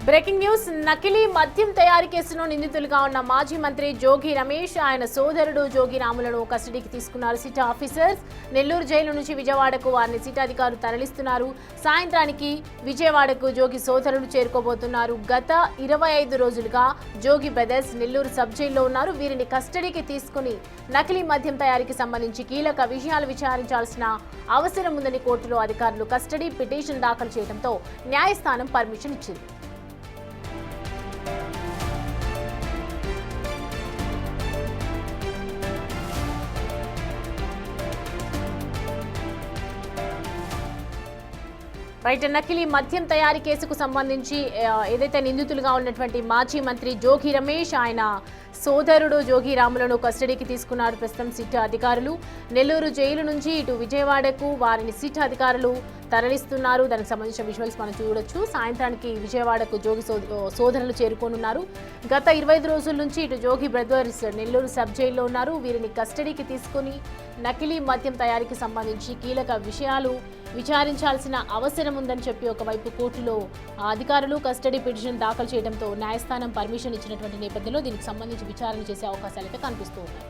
Breaking news. నకిలీ మద్యం తయారీ కేసులో నిందితులుగా ఉన్న మాజీ మంత్రి జోగి రమేష్, ఆయన సోదరుడు జోగి రాములను కస్టడీకి తీసుకున్నారు సిట్ ఆఫీసర్స్. నెల్లూరు జైలు నుంచి విజయవాడకు వారిని సిట్ అధికారులు తరలిస్తున్నారు. సాయంత్రానికి విజయవాడకు జోగి సోదరులు చేరుకోబోతున్నారు. గత 25 రోజులుగా జోగి బ్రదర్స్ నెల్లూరు సబ్ జైల్లో ఉన్నారు. వీరిని కస్టడీకి తీసుకుని నకిలీ మద్యం తయారీకి సంబంధించి కీలక విషయాలు విచారించాల్సిన అవసరం ఉందని కోర్టులో అధికారులు కస్టడీ పిటిషన్ దాఖలు చేయడంతో న్యాయస్థానం పర్మిషన్ ఇచ్చింది. నకిలీ మద్యం తయారీ కేసుకు సంబంధించి ఏదైతే నిందితులుగా ఉన్నటువంటి మాజీ మంత్రి జోగి రమేష్, ఆయన సోదరుడు జోగి రాములను కస్టడీకి తీసుకున్నారు ప్రస్తుతం సిట్ అధికారులు. నెల్లూరు జైలు నుంచి ఇటు విజయవాడకు వారిని సిట్ అధికారులు తరలిస్తున్నారు. దానికి సంబంధించిన విజువల్స్ మనం చూడొచ్చు. సాయంత్రానికి విజయవాడకు జోగి సోదరులు చేరుకోనున్నారు. గత 25 రోజుల నుంచి ఇటు జోగి బ్రదర్స్ నెల్లూరు సబ్ జైల్లో ఉన్నారు. వీరిని కస్టడీకి తీసుకుని నకిలీ మద్యం తయారీకి సంబంధించి కీలక విషయాలు విచారించాల్సిన అవసరం ఉందని చెప్పి ఒకవైపు కోర్టులో అధికారులు కస్టడీ పిటిషన్ దాఖలు చేయడంతో న్యాయస్థానం పర్మిషన్ ఇచ్చినటువంటి నేపథ్యంలో దీనికి సంబంధించి విచారణ చేసే అవకాశాలు అయితే కనిపిస్తూ ఉన్నాయి.